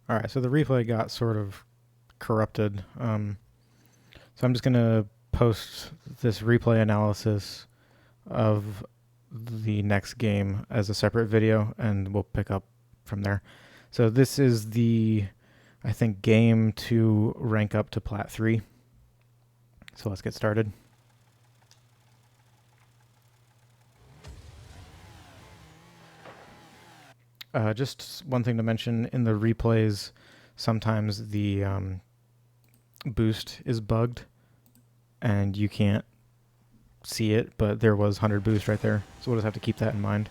All right, so the replay got sort of corrupted. So I'm just going to post this replay analysis of the next game as a separate video, and we'll pick up from there. So this is the, I think, game to rank up to Plat 3. So let's get started. Just one thing to mention, in the replays, sometimes the boost is bugged and you can't see it, but there was 100 boost right there. So we'll just have to keep that in mind.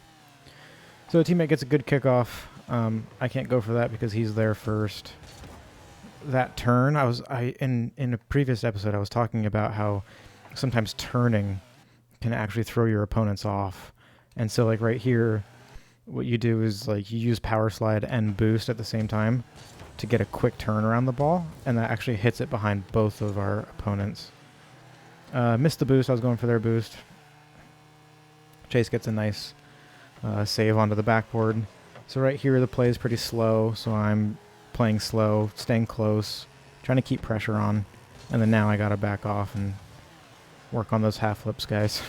So the teammate gets a good kickoff. I can't go for that because he's there first. That turn, in a previous episode, I was talking about how sometimes turning can actually throw your opponents off. And so like right here, what you do is like you use power slide and boost at the same time to get a quick turn around the ball, and that actually hits it behind both of our opponents. Missed the boost. I was going for their boost. Chase gets a nice save onto the backboard. So right here the play is pretty slow, so I'm playing slow, staying close, trying to keep pressure on, and then now I gotta back off and work on those half flips, guys.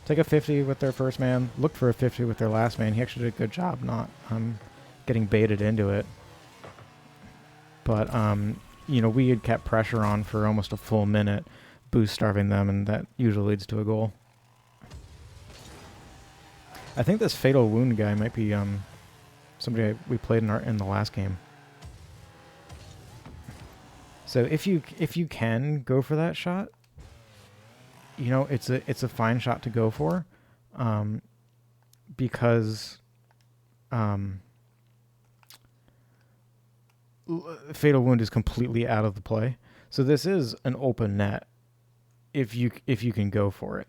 Take a 50 with their first man. Look for a 50 with their last man. He actually did a good job not getting baited into it. But, we had kept pressure on for almost a full minute, boost starving them, and that usually leads to a goal. I think this Fatal Wound guy might be somebody we played in the last game. So if you can go for that shot, it's a fine shot to go for, because Fatal Wound is completely out of the play. So this is an open net if you can go for it.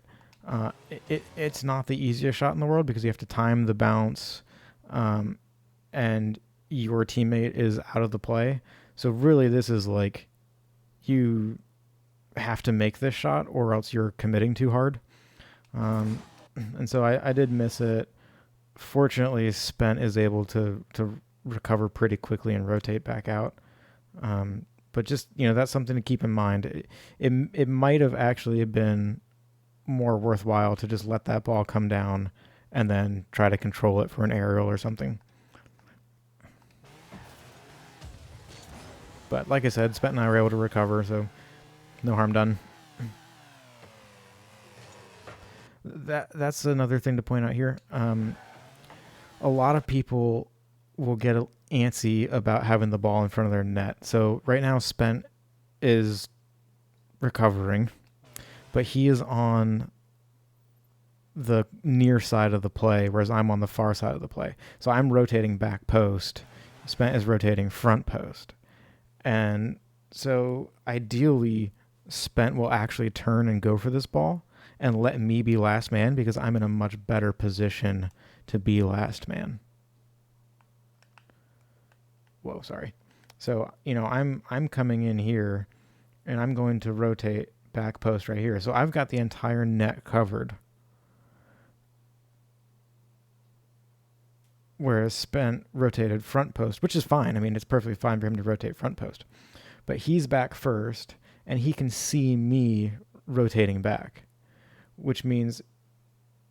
It's not the easiest shot in the world because you have to time the bounce, and your teammate is out of the play. So really this is like you have to make this shot or else you're committing too hard. And so I did miss it. Fortunately, Spent is able to recover pretty quickly and rotate back out. But just, that's something to keep in mind. It might have actually been more worthwhile to just let that ball come down and then try to control it for an aerial or something. But like I said, Spent and I were able to recover, so no harm done. That's another thing to point out here. A lot of people will get antsy about having the ball in front of their net. So right now Spent is recovering, but he is on the near side of the play, whereas I'm on the far side of the play. So I'm rotating back post. Spent is rotating front post. And so ideally, Spent will actually turn and go for this ball and let me be last man because I'm in a much better position to be last man. Whoa, sorry. So, I'm coming in here and I'm going to rotate back post right here. So I've got the entire net covered. Whereas Spent rotated front post, which is fine. I mean, it's perfectly fine for him to rotate front post. But he's back first, and he can see me rotating back, which means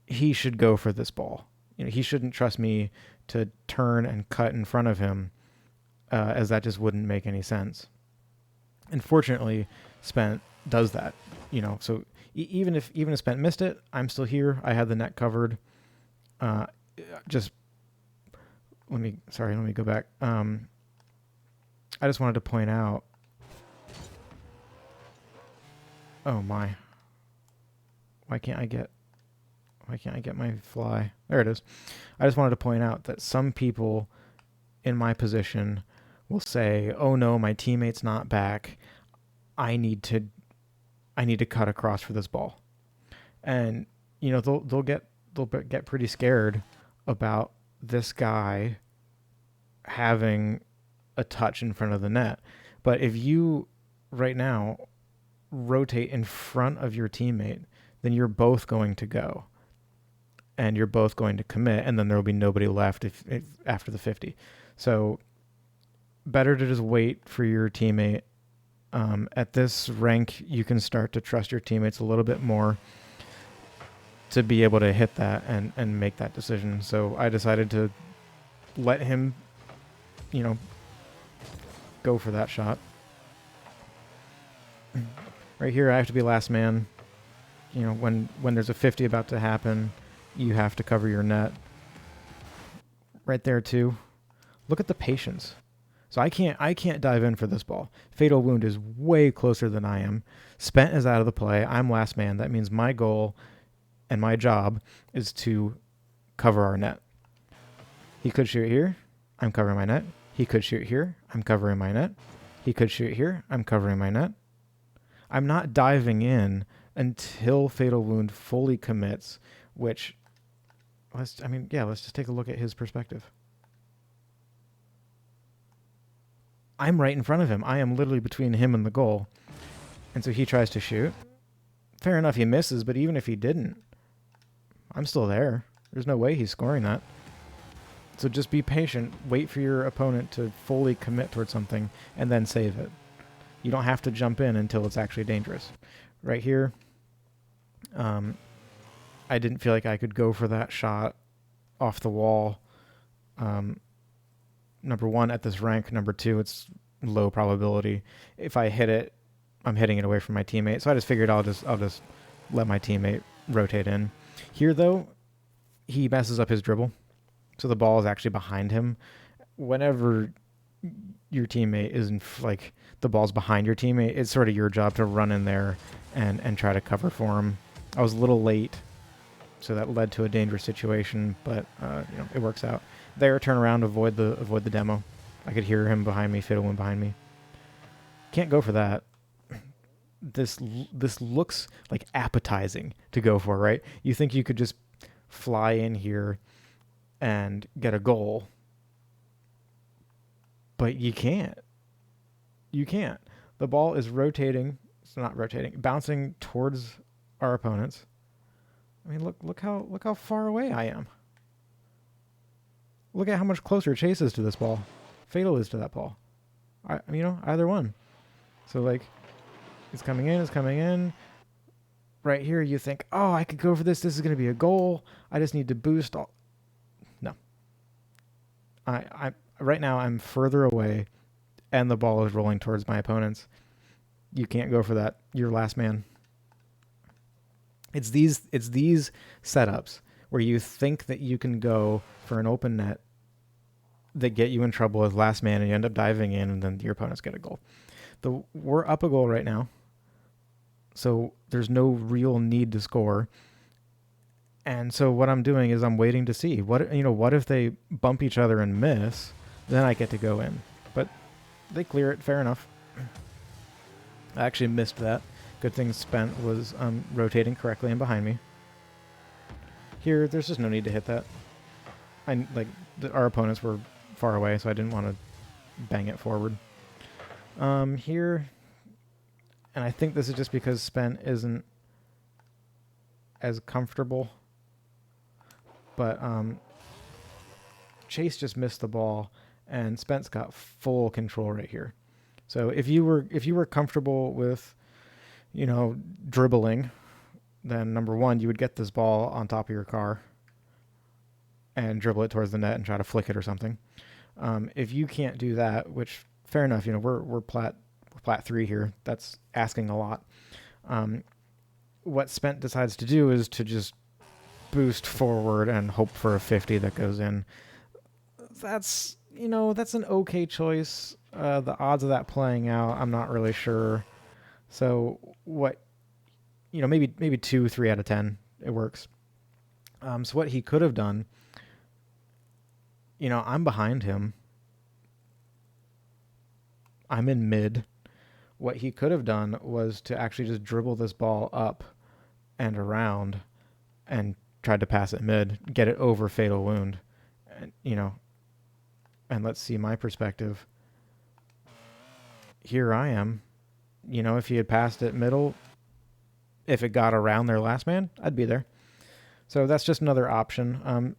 he should go for this ball. He shouldn't trust me to turn and cut in front of him, as that just wouldn't make any sense. And fortunately, Spent does that. So even if Spent missed it, I'm still here. I had the net covered. Let me go back. I just wanted to point out. Oh my. Why can't I get my fly? There it is. I just wanted to point out that some people in my position will say, "Oh no, my teammate's not back. I need to cut across for this ball." And they'll get pretty scared about this guy having a touch in front of the net. But if you right now rotate in front of your teammate, then you're both going to go and you're both going to commit, and then there will be nobody left if after the 50. So better to just wait for your teammate. At this rank, you can start to trust your teammates a little bit more to be able to hit that and make that decision. So I decided to let him, go for that shot. Right here, I have to be last man. When there's a 50 about to happen, you have to cover your net. Right there too. Look at the patience. So I can't dive in for this ball. Fatal Wound is way closer than I am. Spent is out of the play. I'm last man. That means my goal and my job is to cover our net. He could shoot here. I'm covering my net. He could shoot here. I'm covering my net. He could shoot here. I'm covering my net. I'm not diving in until Fatal Wound fully commits, which, let's just take a look at his perspective. I'm right in front of him. I am literally between him and the goal. And so he tries to shoot. Fair enough, he misses, but even if he didn't, I'm still there. There's no way he's scoring that. So just be patient. Wait for your opponent to fully commit towards something and then save it. You don't have to jump in until it's actually dangerous. Right here, I didn't feel like I could go for that shot off the wall. Number one, at this rank. Number two, it's low probability. If I hit it, I'm hitting it away from my teammate. So I just figured I'll just let my teammate rotate in. Here, though, he messes up his dribble. So the ball is actually behind him. Whenever your teammate isn't, the ball's behind your teammate, it's sort of your job to run in there and try to cover for him. I was a little late, so that led to a dangerous situation, but it works out. There, turn around, avoid the demo. I could hear him behind me, Fatal Wound behind me. Can't go for that. This looks like appetizing to go for, right? You think you could just fly in here and get a goal, but you can't. You can't. The ball is rotating. It's not rotating, bouncing towards our opponents. I mean, look how far away I am. Look at how much closer Chase is to this ball. Fatal is to that ball. Either one. So, it's coming in. Right here, you think, oh, I could go for this. This is going to be a goal. I just need to boost. No. Right now, I'm further away, and the ball is rolling towards my opponents. You can't go for that. You're last man. It's these setups where you think that you can go for an open net that get you in trouble as last man, and you end up diving in, and then your opponents get a goal. We're up a goal right now, so there's no real need to score. And so what I'm doing is I'm waiting to see what if they bump each other and miss, then I get to go in. But they clear it, fair enough. I actually missed that. Good thing Spent was rotating correctly and behind me. Here, there's just no need to hit that. Our opponents were far away, so I didn't want to bang it forward. Here, and I think this is just because Spent isn't as comfortable, but Chase just missed the ball, and Spent's got full control right here. So if you were comfortable with, dribbling, then number one, you would get this ball on top of your car and dribble it towards the net and try to flick it or something. If you can't do that, which fair enough, we're Plat 3 here. That's asking a lot. What Spent decides to do is to just boost forward and hope for a 50 that goes in. That's an okay choice. The odds of that playing out, I'm not really sure. So maybe 2-3 out of 10, it works. So what he could have done, I'm behind him. I'm in mid. What he could have done was to actually just dribble this ball up and around and tried to pass it mid, get it over Fatal Wound. And, and let's see my perspective. Here I am. If he had passed it middle, if it got around their last man, I'd be there. So that's just another option.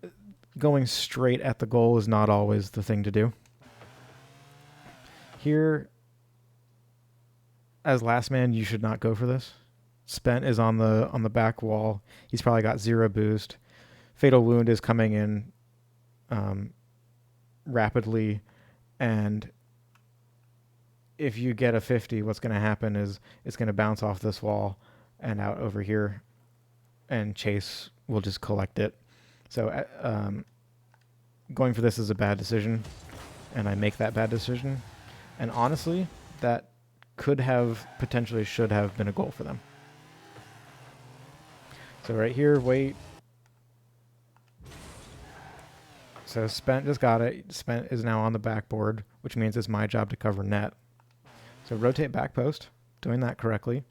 Going straight at the goal is not always the thing to do. Here, as last man, you should not go for this. Spent is on the back wall. He's probably got 0 boost. Fatal Wound is coming in rapidly, and if you get a 50, what's going to happen is it's going to bounce off this wall and out over here, and Chase will just collect it. So going for this is a bad decision, and I make that bad decision. And honestly, that could have, potentially should have been a goal for them. So right here, wait. So Spent just got it. Spent is now on the backboard, which means it's my job to cover net. So rotate back post, doing that correctly.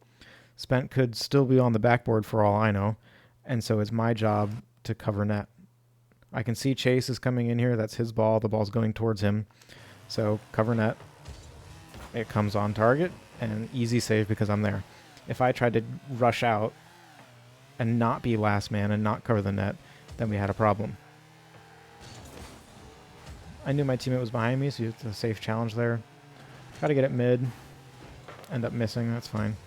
Spent could still be on the backboard for all I know, and so it's my job to cover net. I can see Chase is coming in here. That's his ball. The ball's going towards him. So cover net. It comes on target, and easy save because I'm there. If I tried to rush out and not be last man and not cover the net, then we had a problem. I knew my teammate was behind me, so it's a safe challenge there. Try to get it mid. End up missing. That's fine.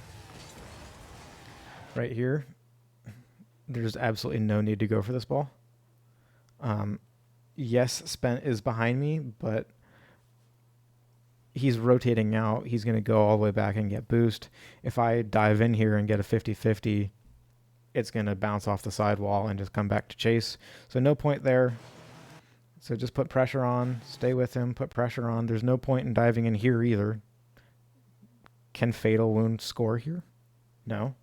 Right here, there's absolutely no need to go for this ball. Yes, Spent is behind me, but he's rotating out. He's going to go all the way back and get boost. If I dive in here and get a 50-50, it's going to bounce off the sidewall and just come back to Chase. So no point there. So just put pressure on, stay with him, put pressure on. There's no point in diving in here either. Can Fatal Wound score here? No.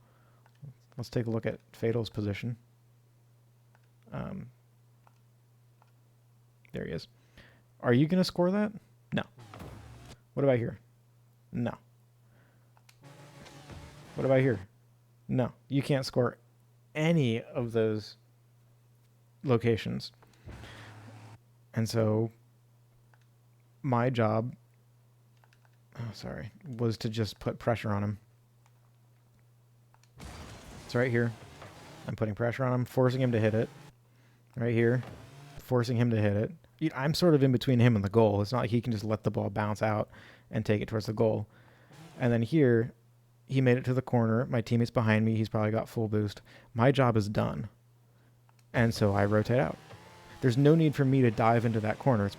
Let's take a look at Fatal's position. There he is. Are you going to score that? No. What about here? No. What about here? No. You can't score any of those locations. And so my job, was to just put pressure on him. It's right here. I'm putting pressure on him, forcing him to hit it. Right here, forcing him to hit it. I'm sort of in between him and the goal. It's not like he can just let the ball bounce out and take it towards the goal. And then here, he made it to the corner. My teammate's behind me. He's probably got full boost. My job is done. And so I rotate out. There's no need for me to dive into that corner. It's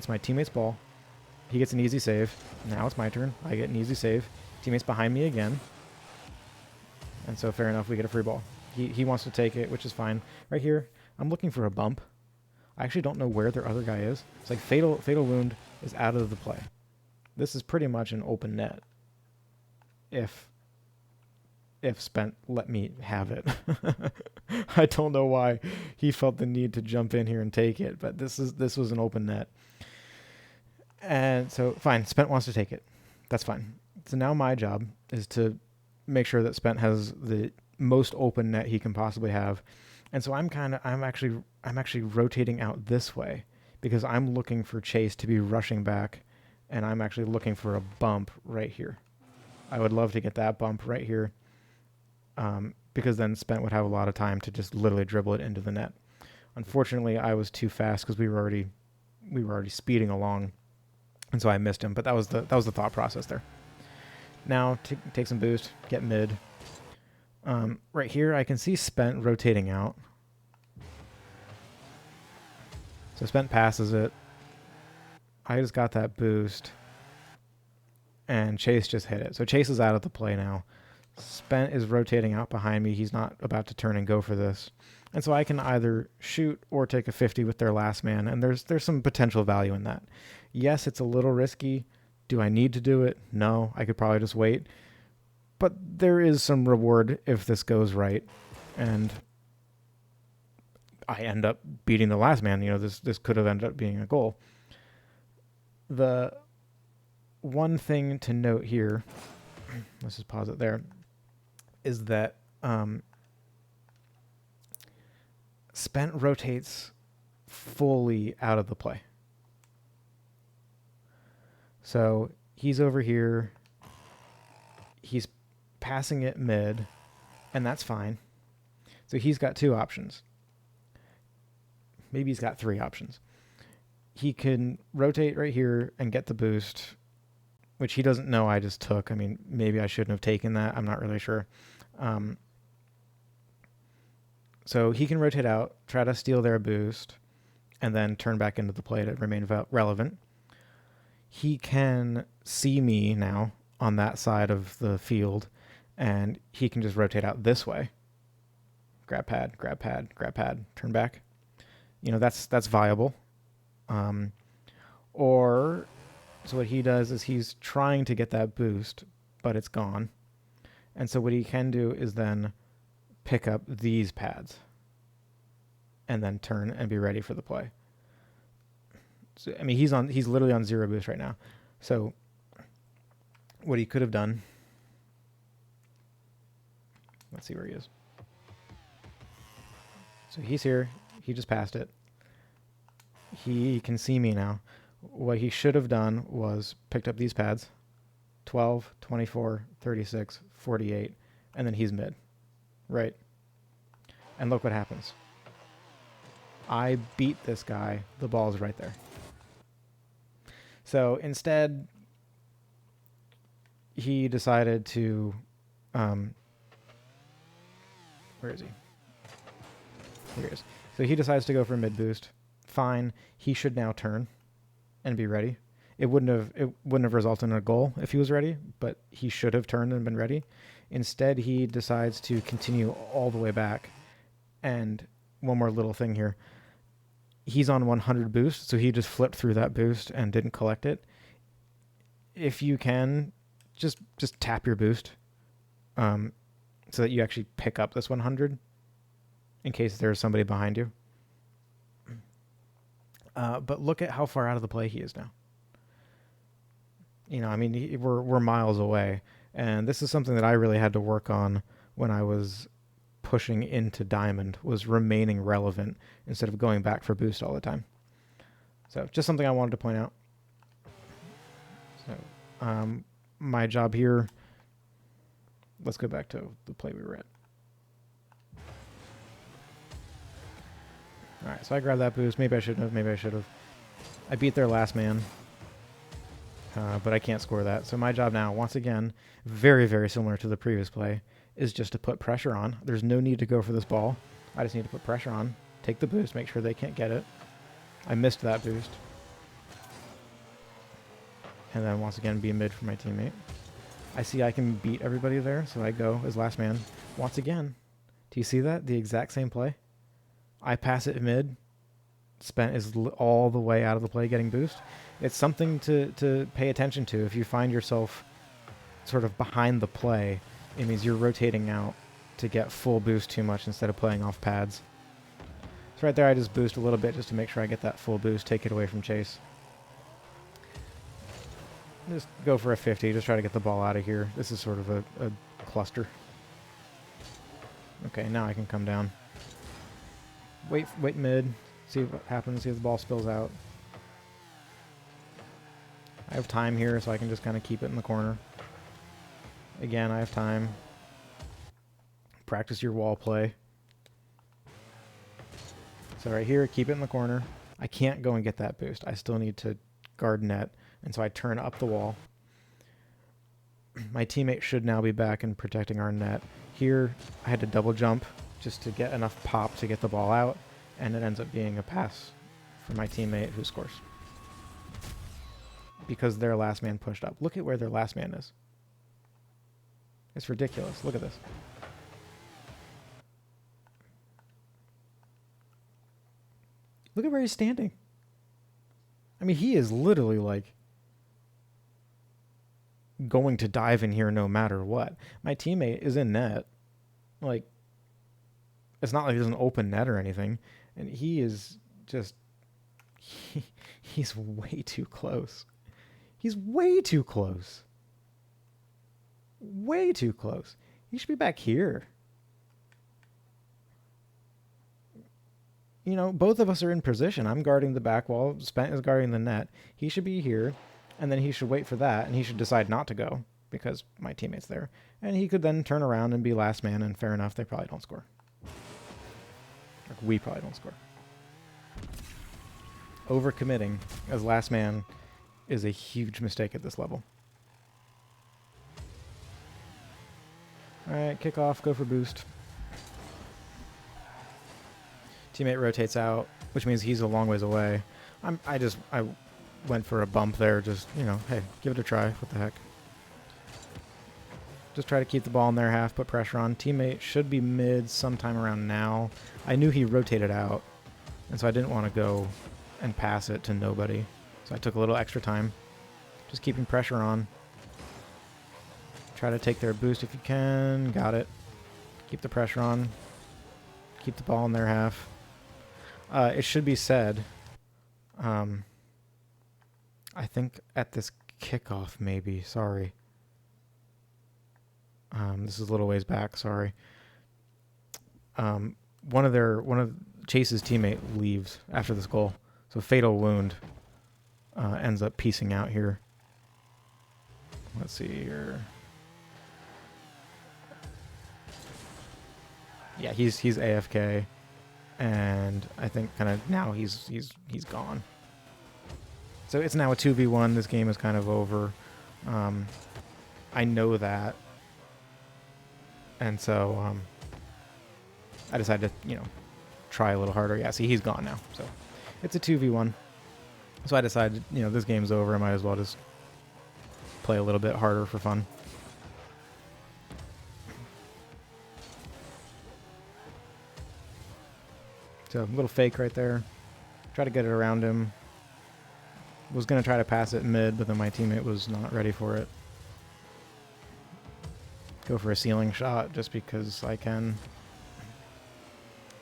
my teammate's ball. He gets an easy save. Now it's my turn. I get an easy save. Teammate's behind me again. And so fair enough, we get a free ball. He wants to take it, which is fine. Right here, I'm looking for a bump. I actually don't know where their other guy is. It's like Fatal Wound is out of the play. This is pretty much an open net. If Spent let me have it. I don't know why he felt the need to jump in here and take it, but this was an open net. And so fine, Spent wants to take it. That's fine. So now my job is to make sure that Spent has the most open net he can possibly have. And so I'm actually rotating out this way because I'm looking for Chase to be rushing back, and I'm actually looking for a bump right here. I would love to get that bump right here. Because then Spent would have a lot of time to just literally dribble it into the net. Unfortunately, I was too fast because we were already speeding along, and so I missed him. But that was the thought process there. Now take some boost, get mid. Right here, I can see Spent rotating out. So Spent passes it. I just got that boost, and Chase just hit it. So Chase is out of the play now. Spent is rotating out behind me. He's not about to turn and go for this. And so I can either shoot or take a 50 with their last man, and there's some potential value in that. Yes, it's a little risky. Do I need to do it? No, I could probably just wait. But there is some reward if this goes right, and I end up beating the last man. This could have ended up being a goal. The one thing to note here, let's just pause it there, is that Spent rotates fully out of the play. So he's over here. He's passing it mid, and that's fine. So he's got 2 options. Maybe he's got 3 options. He can rotate right here and get the boost which he doesn't know I just took. I mean, maybe I shouldn't have taken that. I'm not really sure. So he can rotate out, try to steal their boost, and then turn back into the play to remain relevant. He can see me now on that side of the field, and he can just rotate out this way. Grab pad, grab pad, grab pad, turn back. You know, that's viable. Or, so what he does is he's trying to get that boost, but it's gone. And so what he can do is then pick up these pads and then turn and be ready for the play. So, I mean, he's literally on 0 boost right now. So what he could have done, let's see where he is. So he's here. He just passed it. He can see me now. What he should have done was picked up these pads, 12, 24, 36, 48, and then he's mid, right? And look what happens. I beat this guy. The ball's right there. So instead, he decided to, where is he? Here he is. So he decides to go for mid boost. Fine. He should now turn and be ready. It wouldn't have resulted in a goal if he was ready, but he should have turned and been ready. Instead, he decides to continue all the way back. And one more little thing here. He's on 100 boost, so he just flipped through that boost and didn't collect it. If you can, just tap your boost, so that you actually pick up this 100 in case there's somebody behind you. But look at how far out of the play he is now. You know, I mean, we're miles away, and this is something that I really had to work on when I was pushing into diamond, was remaining relevant instead of going back for boost all the time. So just something I wanted to point out. So my job here, let's go back to the play we were at. All right, so I grabbed that boost. Maybe I shouldn't have. Maybe I should have. I beat their last man, but I can't score that. So my job now, once again, very, very similar to the previous play, is just to put pressure on. There's no need to go for this ball. I just need to put pressure on, take the boost, make sure they can't get it. I missed that boost. And then once again, be mid for my teammate. I see I can beat everybody there, so I go as last man once again. Do you see that? The exact same play. I pass it mid. Spent is all the way out of the play getting boost. It's something to pay attention to. If you find yourself sort of behind the play, it means you're rotating out to get full boost too much instead of playing off pads. So right there I just boost a little bit just to make sure I get that full boost, take it away from Chase. Just go for a 50, just try to get the ball out of here. This is sort of a cluster. Okay, now I can come down. Wait mid, see what happens, see if the ball spills out. I have time here, so I can just kind of keep it in the corner. Again, I have time. Practice your wall play. So right here, keep it in the corner. I can't go and get that boost. I still need to guard net, and so I turn up the wall. My teammate should now be back and protecting our net. Here, I had to double jump just to get enough pop to get the ball out, and it ends up being a pass for my teammate who scores. Because their last man pushed up. Look at where their last man is. It's ridiculous. Look at this. Look at where he's standing. I mean, he is literally like going to dive in here no matter what. My teammate is in net. Like, it's not like there's an open net or anything. And he is just... He's way too close. He's way too close. Way too close. He should be back here. You know, both of us are in position. I'm guarding the back wall. Spent is guarding the net. He should be here, and then he should wait for that, and he should decide not to go because my teammate's there. And he could then turn around and be last man, and fair enough, they probably don't score. Like, we probably don't score. Overcommitting as last man is a huge mistake at this level. Alright, kick off, go for boost. Teammate rotates out, which means he's a long ways away. I went for a bump there, just, you know, hey, give it a try. What the heck? Just try to keep the ball in their half, put pressure on. Teammate should be mid sometime around now. I knew he rotated out, and so I didn't want to go and pass it to nobody. So I took a little extra time. Just keeping pressure on. Try to take their boost if you can. Got it. Keep the pressure on. Keep the ball in their half. It should be said, I think at this kickoff maybe, sorry. This is a little ways back, sorry. One of Chase's teammate leaves after this goal. So fatal wound ends up piecing out here. Let's see here. Yeah, he's AFK, and I think kind of now he's gone. So it's now a 2v1. This game is kind of over. I know that, and so I decided to, you know, try a little harder. Yeah, see, he's gone now. So it's a 2v1. So I decided, you know, this game's over. I might as well just play a little bit harder for fun. So a little fake right there. Try to get it around him. Was going to try to pass it mid, but then my teammate was not ready for it. Go for a ceiling shot just because I can.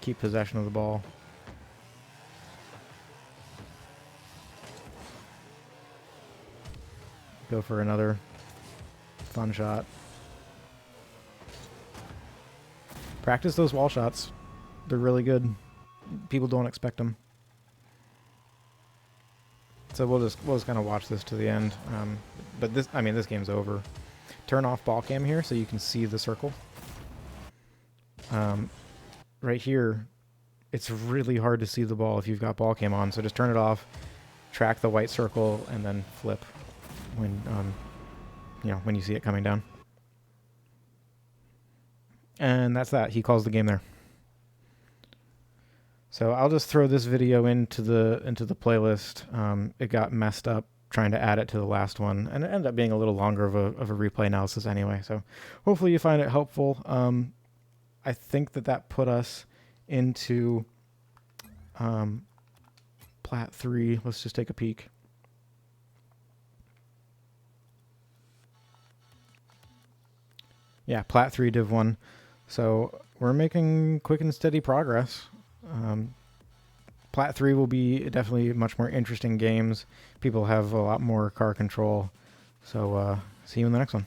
Keep possession of the ball. Go for another fun shot. Practice those wall shots. They're really good. People don't expect them. So we'll just kind of watch this to the end. But this game's over. Turn off ball cam here so you can see the circle. Right here, it's really hard to see the ball if you've got ball cam on. So just turn it off, track the white circle, and then flip when when you see it coming down. And that's that. He calls the game there. So I'll just throw this video into the playlist. It got messed up trying to add it to the last one, and it ended up being a little longer of a replay analysis anyway. So hopefully you find it helpful. I think that put us into Plat 3. Let's just take a peek. Yeah, Plat 3 Div 1. So we're making quick and steady progress. Plat 3 will be definitely much more interesting games. People have a lot more car control. So see you in the next one.